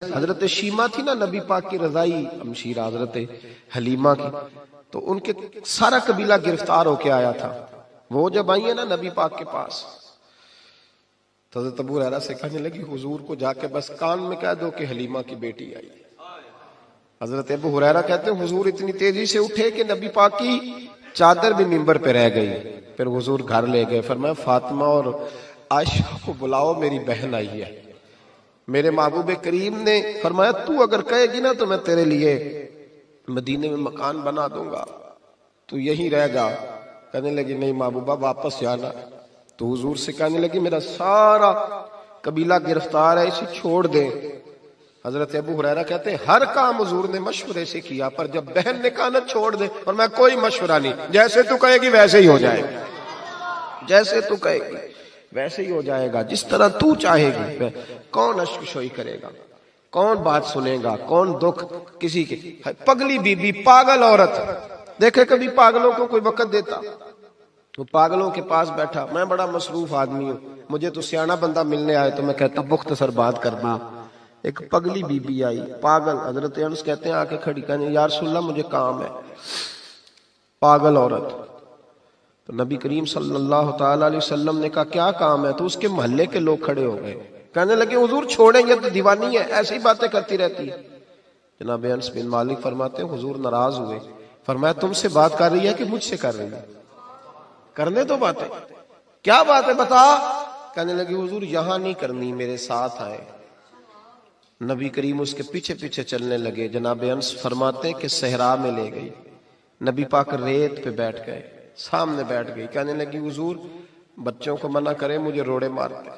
حضرت شیمہ تھی نا نبی پاک کی رضائی ہمشیرہ حضرت حلیمہ کی، تو ان کے سارا قبیلہ گرفتار ہو کے آیا تھا. وہ جب آئی ہیں نا نبی پاک کے پاس تو حضرت ابو ہریرہ سے کہنے لگی حضور کو جا کے بس کان میں کہہ دو کہ حلیمہ کی بیٹی آئی. حضرت ابو ہریرہ کہتے ہیں حضور اتنی تیزی سے اٹھے کہ نبی پاک کی چادر بھی منبر پہ رہ گئی. پھر حضور گھر لے گئے، فرمایا فاطمہ اور عائشہ کو بلاؤ، میری بہن آئی ہے. میرے محبوب کریم نے فرمایا تو اگر کہے گی نا تو میں تیرے لیے مدینے میں مکان بنا دوں گا، تو یہیں رہ جا. کہنے لگی نہیں محبوبہ واپس جانا. تو حضور سے کہنے لگی میرا سارا قبیلہ گرفتار ہے، اسے چھوڑ دیں. حضرت ابو ہریرہ کہتے ہیں ہر کام حضور نے مشورے سے کیا، پر جب بہن نے کہا نا چھوڑ دے، اور میں کوئی مشورہ نہیں، جیسے تو کہے گی ویسے ہی ہو جائے گا، جیسے تو کہے گی ویسے ہی ہو جائے گا، جس طرح تو چاہے گی. کون اشک شوئی کرے گا، کون بات سنے گا، کون دکھ کسی کے. پگلی بی بی پاگل عورت، دیکھے کبھی پاگلوں کو کوئی وقت دیتا؟ وہ پاگلوں کے پاس بیٹھا، میں بڑا مصروف آدمی ہوں، مجھے تو سیاںا بندہ ملنے آئے تو میں کہتا مختصر بات کرنا. ایک پگلی بی بی آئی پاگل، حضرت انس کہتے ہیں آ کے کھڑی، کہنے یا رسول اللہ مجھے کام ہے. پاگل عورت. تو نبی کریم صلی اللہ تعالی علیہ وسلم نے کہا کیا کام ہے؟ تو اس کے محلے کے لوگ کھڑے ہو گئے، کہنے لگے حضور چھوڑیں گے تو دیوانی ہے، ایسی باتیں کرتی رہتی ہے. جناب انس بن مالک فرماتے ہیں حضور ناراض ہوئے، فرمایا تم سے بات کر رہی ہے کہ مجھ سے کر رہی ہے؟ کرنے دو باتیں. کیا بات ہے بتا؟ کہنے لگی حضور یہاں نہیں کرنی، میرے ساتھ آئے. نبی کریم اس کے پیچھے پیچھے چلنے لگے. جناب انس فرماتے ہیں کہ صحرا میں لے گئی، نبی پاک ریت پہ بیٹھ گئے، سامنے بیٹھ گئی. کہنے لگی حضور بچوں کو منع کریں، مجھے روڑے مارتے.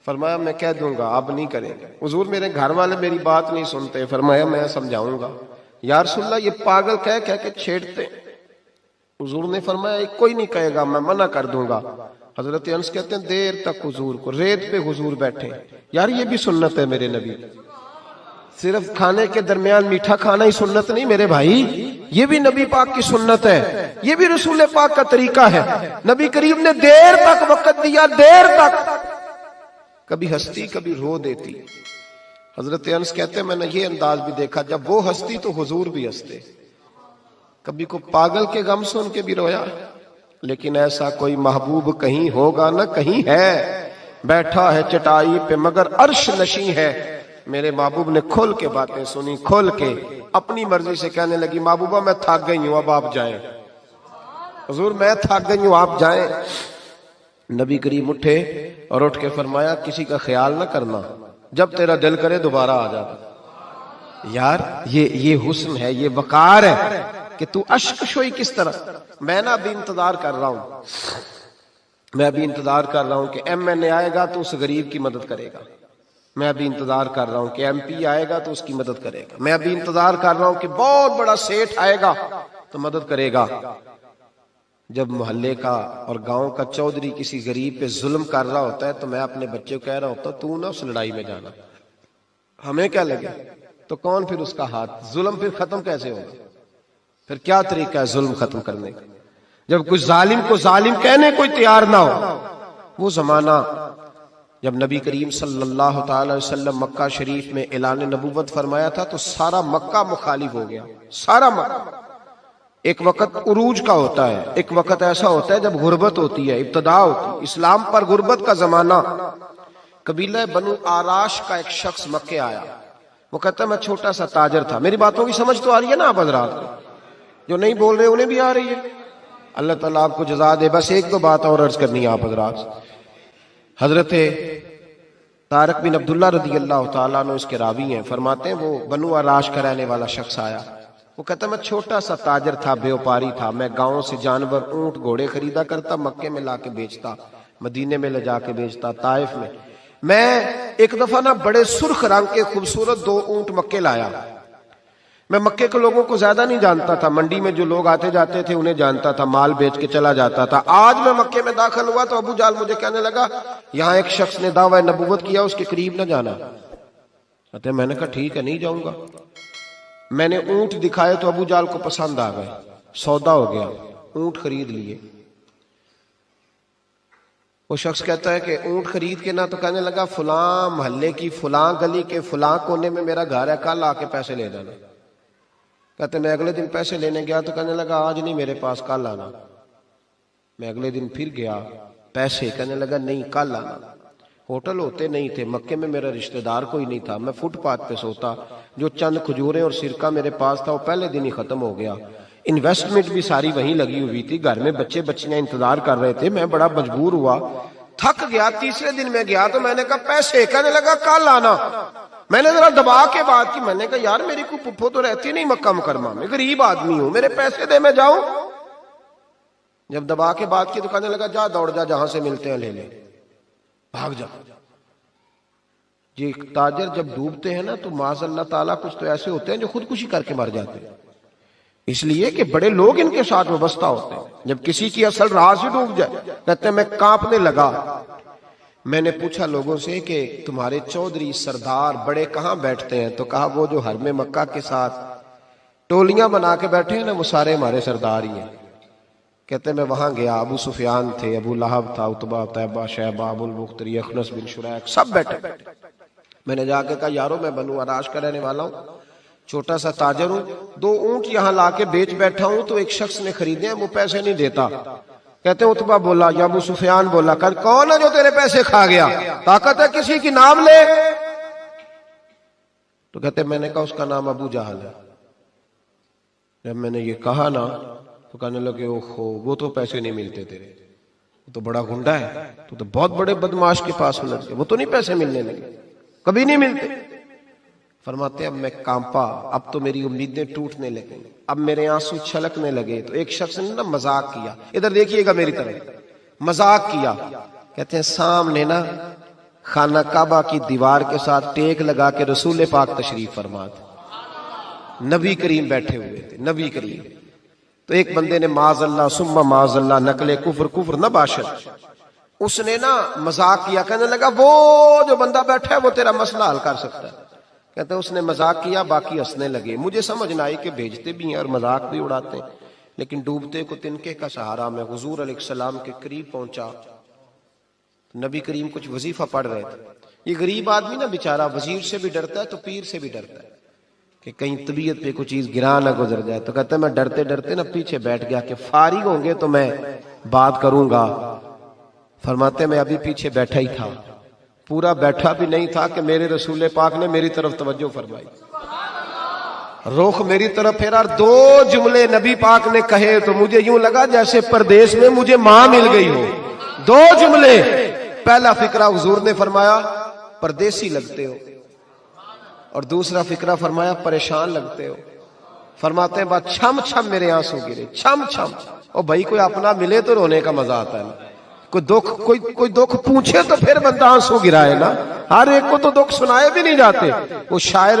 فرمایا میں کہہ دوں گا، اب نہیں کریں گے. حضور میرے گھر والے میری بات نہیں سنتے. فرمایا میں سمجھاؤں گا. یا رسول اللہ یہ پاگل کہہ کہہ کے چھیڑتے. حضور نے فرمایا کوئی نہیں کہے گا، میں منع کر دوں گا. حضرت انس کہتے ہیں دیر تک حضور کو ریت پہ حضور بیٹھے. یار یہ بھی سنت ہے میرے نبی، صرف کھانے کے درمیان میٹھا کھانا ہی سنت نہیں میرے بھائی، یہ بھی نبی پاک کی سنت ہے، یہ بھی رسول پاک کا طریقہ ہے. نبی کریم نے دیر تک وقت دیا، دیر تک. کبھی ہستی کبھی رو دیتی. حضرت انس کہتے ہیں میں نے یہ انداز بھی دیکھا، جب وہ ہستی تو حضور بھی ہستے. کبھی کو پاگل کے غم سن کے بھی رویا. لیکن ایسا کوئی محبوب کہیں ہوگا نہ کہیں ہے، بیٹھا ہے چٹائی پہ مگر عرش نشیں ہے. میرے محبوب نے کھول کے باتیں سنی، کھول کے اپنی مرضی سے. کہنے لگی محبوبہ میں تھک گئی ہوں، اب آپ جائیں. حضور میں تھک گئی ہوں، آپ جائیں. نبی کریم اٹھے اور اٹھ کے فرمایا کسی کا خیال نہ کرنا، جب تیرا دل کرے دوبارہ آ جا. یار یہ حسن ہے، یہ وقار ہے کہ تو اشک شوئی کس طرح. میں نہ ابھی انتظار کر رہا ہوں، میں ابھی انتظار کر رہا ہوں کہ ایم این اے آئے گا تو اس غریب کی مدد کرے گا. میں ابھی انتظار کر رہا ہوں کہ ایم پی آئے گا تو اس کی مدد کرے گا. میں ابھی انتظار کر رہا ہوں کہ بہت بڑا سیٹھ آئے گا تو مدد کرے گا. جب محلے کا اور گاؤں کا چودھری کسی غریب پہ ظلم کر رہا ہوتا ہے تو میں اپنے بچے کو کہہ رہا ہوتا تو نہ اس لڑائی میں جانا، ہمیں کیا لگے. تو کون پھر اس کا ہاتھ؟ ظلم پھر ختم کیسے ہوگا؟ پھر کیا طریقہ ہے ظلم ختم کرنے کا؟ جب کوئی ظالم کو ظالم کہنے کوئی تیار نہ ہو. وہ زمانہ جب نبی کریم صلی اللہ تعالی وسلم مکہ شریف میں اعلان نبوت فرمایا تھا تو سارا مکہ مخالف ہو گیا، سارا مکہ. ایک وقت عروج کا ہوتا ہے، ایک وقت ایسا ہوتا ہے جب غربت ہوتی ہے، ابتدا ہوتی ہے. اسلام پر غربت کا زمانہ. قبیلہ بنو آراش کا ایک شخص مکے آیا، وہ کہتا ہے میں چھوٹا سا تاجر تھا. میری باتوں کی سمجھ تو آ رہی ہے نا آپ حضرات کو؟ جو نہیں بول رہے انہیں بھی آ رہی ہے. اللہ تعالیٰ آپ کو جزا دے. بس ایک دو بات اور عرض کرنی ہے آپ حضرات. حضرت طارق بن عبداللہ رضی اللہ تعالیٰ عنہ اس کے راوی ہیں، فرماتے ہیں وہ بنو آراش کا رہنے والا شخص آیا. وہ کہتا ہے میں چھوٹا سا تاجر تھا، بیوپاری تھا. میں گاؤں سے جانور اونٹ گھوڑے خریدا کرتا، مکے میں لا کے بیچتا، مدینے میں لے جا کے بیچتا، طائف میں. میں ایک دفعہ نا بڑے سرخ رنگ کے خوبصورت 2 اونٹ مکے لایا. میں مکے کے لوگوں کو زیادہ نہیں جانتا تھا، منڈی میں جو لوگ آتے جاتے تھے انہیں جانتا تھا، مال بیچ کے چلا جاتا تھا. آج میں مکے میں داخل ہوا تو ابو جال مجھے کہنے لگا یہاں ایک شخص نے دعویٰ نبوت کیا، اس کے قریب نہ جانا. کہتے میں نے کہا ٹھیک ہے نہیں جاؤں گا. میں نے اونٹ دکھائے تو ابو جال کو پسند آ گئے، سودا ہو گیا، اونٹ خرید لیے. وہ شخص کہتا ہے کہ اونٹ خرید کے نا، تو کہنے لگا فلاں محلے کی فلاں گلی کے فلاں کونے میں میرا گھر ہے، کل آ کے پیسے لے جانا۔ کہتے میں اگلے دن پیسے لینے گیا تو کہنے لگا آج نہیں میرے پاس، کل آنا۔ میں اگلے دن پھر گیا پیسے، کہنے لگا نہیں کل آنا۔ ہوٹل ہوتے نہیں تھے، مکے میں میرا رشتہ دار کوئی نہیں تھا، میں فٹ پاتھ پہ سوتا، جو چند کھجوریں اور سرکہ میرے پاس تھا وہ پہلے دن ہی ختم ہو گیا۔ انویسٹمنٹ بھی ساری وہیں لگی ہوئی تھی، گھر میں بچے بچیاں انتظار کر رہے تھے، میں بڑا مجبور ہوا، تھک گیا۔ تیسرے دن میں گیا تو میں نے کہا پیسے، کہنے لگا کل آنا۔ میں نے ذرا دبا کے بات کی، میں نے کہا یار میری کوئی پھپھو تو رہتی نہیں مکہ مکرمہ میں، غریب آدمی ہوں، میرے پیسے دے میں جاؤں۔ جب دبا کے بات کی تو کہنے لگا جا دوڑ جا، جہاں سے ملتے ہیں لے لے، بھاگ جا۔ یہ تاجر جب ڈوبتے ہیں نا تو معاذ اللہ تعالیٰ کچھ تو ایسے ہوتے ہیں جو خودکشی کر کے مر جاتے ہیں، اس لیے کہ بڑے لوگ ان کے ساتھ وابستہ ہوتے ہیں۔ جب کسی کی اصل راز ہی ڈوب جائے، کہتے ہیں میں کانپنے لگا۔ میں نے پوچھا لوگوں سے کہ تمہارے چودھری سردار بڑے کہاں بیٹھتے ہیں؟ تو کہا وہ جو حرم مکہ کے ساتھ ٹولیاں بنا کے بیٹھے ہیں نا، وہ سارے ہمارے سردار ہی ہیں۔ کہتے میں وہاں گیا، ابو سفیان تھے، ابو لہب تھا، عتبہ، طیبہ، شیبہ، ابو البختری، اخنس بن شریک، سب بیٹھے۔ میں نے جا کے کہا یارو میں بنو عراش کا رہنے والا ہوں، چھوٹا سا تاجر ہوں، 2 اونٹ یہاں لا کے بیچ بیٹھا ہوں، تو ایک شخص نے خریدے ہیں، وہ پیسے نہیں دیتا۔ کہتے ہیں عتبہ بولا یا ابو سفیان بولا، کون ہے جو تیرے پیسے کھا گیا؟ طاقت ہے کسی کی نام لے؟ تو کہتے میں نے کہا اس کا نام ابو جہل ہے۔ جب میں نے یہ کہا نا تو کہنے لگے اوہو وہ تو پیسے نہیں ملتے تیرے، وہ تو بڑا گنڈا ہے، تو بہت بڑے بدماش کے پاس مل گئے، وہ تو نہیں پیسے ملنے لگے، کبھی نہیں ملتے۔ فرماتے اب میں کانپا، اب تو میری امیدیں ٹوٹنے لگیں، اب میرے آنسو چھلکنے لگے۔ تو ایک شخص نے نا مذاق کیا، ادھر دیکھیے گا میری طرف، مذاق کیا۔ کہتے ہیں سامنے نا خانہ کعبہ کی دیوار کے ساتھ ٹیک لگا کے رسول پاک تشریف فرما تھے، نبی کریم بیٹھے ہوئے تھے، نبی کریم۔ تو ایک بندے نے معاذ اللہ ثم معاذ اللہ نقل کفر نہ باشد، اس نے نا مذاق کیا، کہنے لگا وہ جو بندہ بیٹھا ہے وہ تیرا مسئلہ حل کر سکتا ہے۔ کہتے ہیں اس نے مذاق کیا، باقی ہنسنے لگے۔ مجھے سمجھ نہ آئی کہ بھیجتے بھی ہیں اور مذاق بھی اڑاتے ہیں، لیکن ڈوبتے کو تنکے کا سہارا میں حضور علیہ السلام کے قریب پہنچا۔ نبی کریم کچھ وظیفہ پڑھ رہے تھے۔ یہ غریب آدمی نا بیچارہ وزیر سے بھی ڈرتا ہے تو پیر سے بھی ڈرتا ہے کہ کہیں طبیعت پہ کوئی چیز گرا نہ گزر جائے۔ تو کہتا ہے میں ڈرتے ڈرتے نا پیچھے بیٹھ گیا کہ فارغ ہوں گے تو میں بات کروں گا۔ فرماتے میں ابھی پیچھے بیٹھا ہی تھا، پورا بیٹھا بھی نہیں تھا کہ میرے رسول پاک نے میری طرف توجہ فرمائی، رخ میری طرف پھیرا، 2 جملے نبی پاک نے کہے تو مجھے یوں لگا جیسے پردیس میں مجھے ماں مل گئی ہو۔ 2 جملے، پہلا فقرہ حضور نے فرمایا پردیسی لگتے ہو، اور دوسرا فقرہ فرمایا پریشان لگتے ہو۔ فرماتے ہیں بات چھم چھم میرے آنسو گرے، چھم چھم۔ اور بھائی کوئی اپنا ملے تو رونے کا مزہ آتا ہے، کوئی دکھ پوچھے تو پھر بندہ آنسو گرائے نا، ہر ایک کو تو دکھ سنائے بھی نہیں جاتے۔ وہ شاعر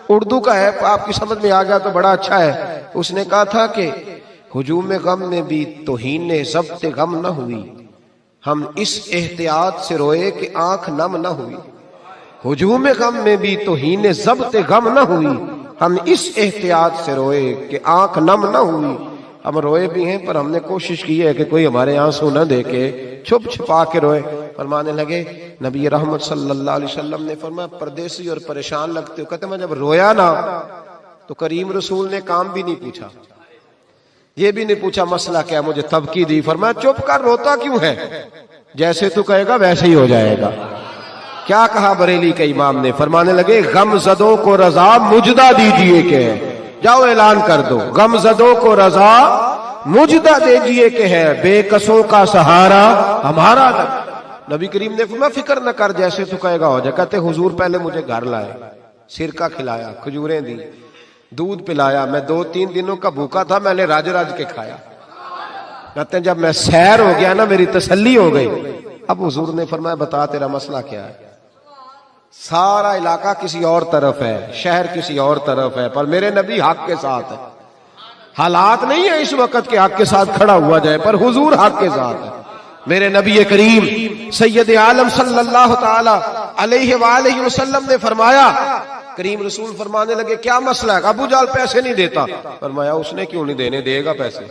اردو کا ہے، آپ کی سمجھ میں آ گیا تو بڑا اچھا ہے۔ اس نے کہا تھا کہ ہجوم غم میں بھی توہین ضبط غم نہ ہوئی، ہم اس احتیاط سے روئے کہ آنکھ نم نہ ہوئی۔ ہجوم غم میں بھی توہین ضبط غم نہ ہوئی، ہم اس احتیاط سے روئے کہ آنکھ نم نہ ہوئی۔ ہم روئے بھی ہیں پر ہم نے کوشش کی ہے کہ کوئی ہمارے آنسو نہ دیکھے، چھپ چھپا کے روئے۔ فرمانے لگے نبی رحمت صلی اللہ علیہ وسلم نے فرمایا پردیسی اور پریشان لگتے ہو۔ کہتے میں جب رویا نا تو کریم رسول نے کام بھی نہیں پوچھا، یہ بھی نہیں پوچھا مسئلہ کیا، مجھے تبکی دی۔ فرمایا چپ کر، روتا کیوں ہے؟ جیسے تو کہے گا ویسے ہی ہو جائے گا۔ کیا کہا بریلی کے امام نے؟ فرمانے لگے غم زدوں کو رضا مجدہ دیجئے کہ جاؤ اعلان کر دو، غم زدوں کو رضا مجدہ دیجئے کہ ہے، بے کسوں کا سہارا ہمارا۔ نبی کریم نے فرمایا فکر نہ کر، جیسے تو کہے گا ہو جائے۔ کہتے حضور پہلے مجھے گھر لائے، سرکہ کھلایا، کھجوریں دی، دودھ پلایا، میں 2-3 دنوں کا بھوکا تھا، میں نے راج کے کھایا۔ کہتے ہیں جب میں سیر ہو گیا نا میری تسلی ہو گئی۔ اب حضور نے فرمایا بتا تیرا مسئلہ کیا ہے؟ سارا علاقہ کسی اور طرف ہے، شہر کسی اور طرف ہے، پر میرے نبی حق کے ساتھ ہے۔ حالات نہیں ہے اس وقت کے حق کے ساتھ کھڑا ہوا جائے، پر حضور حق کے ساتھ ہے۔ میرے نبی کریم سید عالم صلی اللہ تعالی علیہ وآلہ وسلم نے فرمایا، کریم رسول فرمانے لگے کیا مسئلہ ہے؟ ابو جال پیسے نہیں دیتا۔ فرمایا اس نے کیوں نہیں دینے، دے گا پیسے،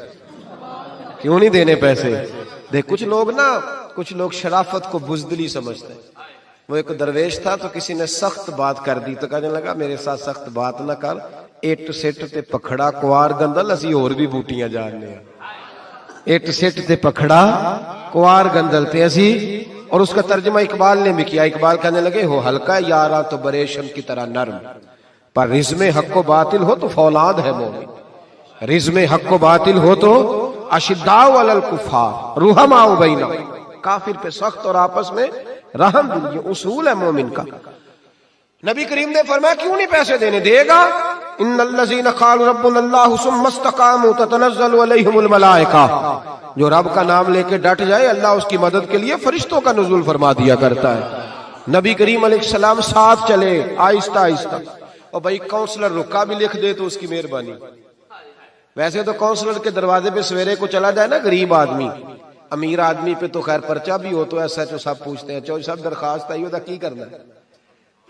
کیوں نہیں دینے پیسے؟ دیکھ کچھ لوگ نا کچھ لوگ شرافت کو بزدلی سمجھتے ہیں. وہ ایک درویش تھا تو کسی نے سخت بات کر دی تو کہنے لگا میرے ساتھ سخت بات نہ کر, اٹ سٹ تے پکھڑا کوار گندل اسی اور بھی بوٹیاں جاننے ہیں. اٹ سٹ تے پکھڑا کوار گندل تے اسی. اور اس کا ترجمہ اقبال نے بھی کیا. اقبال کہنے لگے ہو ہلکا یارا تو بریشم کی طرح نرم, پر رزم حق و باطل ہو تو فولاد ہے مومن. رزم حق و باطل ہو تو اشداء علی الکفار رحماء بینہم, کافر پہ سخت اور آپس میں رحم دل, یہ اصول ہے مومن کا. نبی کریم نے فرمایا کیوں نہیں پیسے دینے, دے گا. ان الذین قالوا ربنا اللہ ثم استقاموا تتنزل علیہم الملائکہ, جو رب کا نام لے کے ڈٹ جائے اللہ اس کی مدد کے لیے فرشتوں کا نزول فرما دیا کرتا ہے. نبی کریم علیہ السلام ساتھ چلے آہستہ آہستہ. اور بھائی کونسلر رکا بھی لکھ دے تو اس کی مہربانی. ویسے تو کونسلر کے دروازے پہ سویرے کو چلا جائے نا غریب آدمی, امیر آدمی پہ تو خیر پرچہ بھی ہو تو ایس ایچ او صاحب پوچھتے ہیں چوہدری صاحب درخواست آئی ہوتا کی کرنا ہے,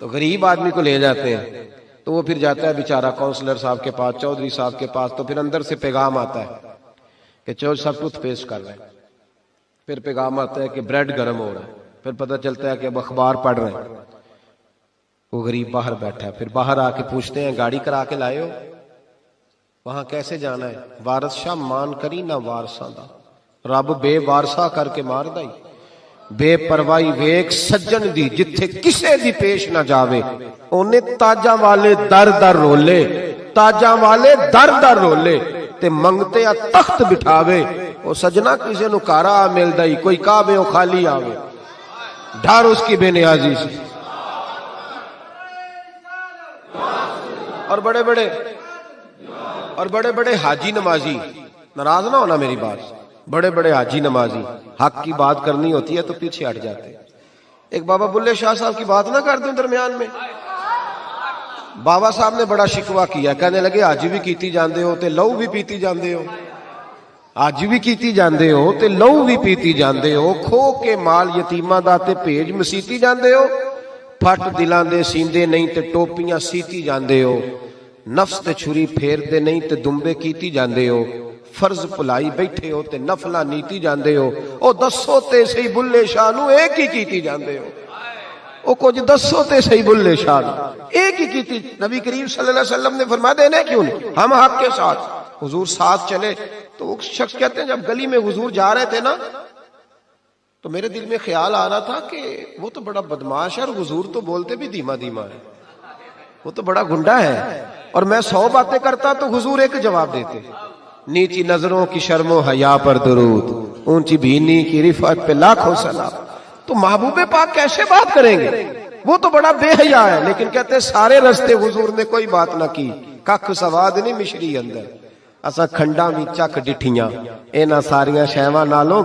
تو غریب آدمی کو لے جاتے ہیں. تو وہ پھر جاتا ہے بیچارہ کونسلر صاحب کے پاس, چودھری صاحب کے پاس. تو پھر اندر سے پیغام آتا ہے کہ چودھری صاحب ٹوتھ پیسٹ کر رہے ہیں. پھر پیغام آتا ہے کہ بریڈ گرم ہو رہا ہے. پھر پتہ چلتا ہے کہ اب اخبار پڑھ رہے ہیں. وہ غریب باہر بیٹھا ہے. پھر باہر آ کے پوچھتے ہیں گاڑی کرا کے لائے ہو, وہاں کیسے جانا ہے؟ وارث شاہ مان کری نہ وارثاں دا, رب بے وارثا کر کے مار دائی. بے پروائی ویک سجن دی جتھے کسے دی پیش نہ جاوے, اونے تاجاں والے در در رولے, تاجاں والے در در رولے تے منگتے آ تخت بٹھاوے. او سجنا کسے نو کارا مل دائی, کوئی کعبے او خالی آوے, ڈھار اس کی بے نیازی سے. اور بڑے بڑے حاجی نمازی, ناراض نہ ہونا میری بات, بڑے بڑے حاجی نمازی حق کی بات کرنی ہوتی ہے تو پیچھے ہٹ جاتے ہیں. ایک بابا بلے شاہ صاحب کی بات نہ کر دیں درمیان میں. بابا صاحب نے بڑا شکوہ کیا, کہنے لگے حج بھی کیتی جاندے ہو تے لہو بھی پیتی جاندے ہو, حج بھی کیتی جاندے ہو تے لہو بھی پیتی جاندے ہو, کھو کے مال یتیماں دا تے بھیج مسیتی جاندے ہو, پھٹ دلاں دے سیندے نہیں تے ٹوپیاں سیتی جاندے ہو, نفس تے چھری پھیر دے نہیں تے دمبے کیتی جاندے ہو, فرض پلائی بیٹھے ہو تے نفلہ نیتی جاندے ہو. او دسو تے صحیح بلے شاہ نو ایک ہی کیتی جاندے ہو, او کچھ دسو تے صحیح بلے شاہ نو ایک ہی کیتی. نبی کریم صلی اللہ علیہ وسلم نے فرمایا دینے کیوں نہیں, ہم حق کے ساتھ. حضور ساتھ چلے تو وہ شخص کہتے ہیں جب گلی میں حضور جا رہے تھے نا تو میرے دل میں خیال آ رہا تھا کہ وہ تو بڑا بدماش ہے اور حضور تو بولتے بھی دھیما دھیما ہے, وہ تو بڑا گنڈا ہے, اور میں 100 باتیں کرتا تو حضور ایک جواب دیتے. نیچی نظروں کی شرم و حیا پر درود, اونچی بینی کی رفعت پہ لاکھوں سلام. تو محبوب پاک کیسے بات کریں گے, وہ تو بڑا بے حیا ہے. لیکن کہتے سارے رستے حضور نے کوئی بات نہ کی, ککھ سواد نہیں مشری اندر, اسا کھنڈا بھی چک ڈٹھیاں, اینا ساریاں شیواں نالوں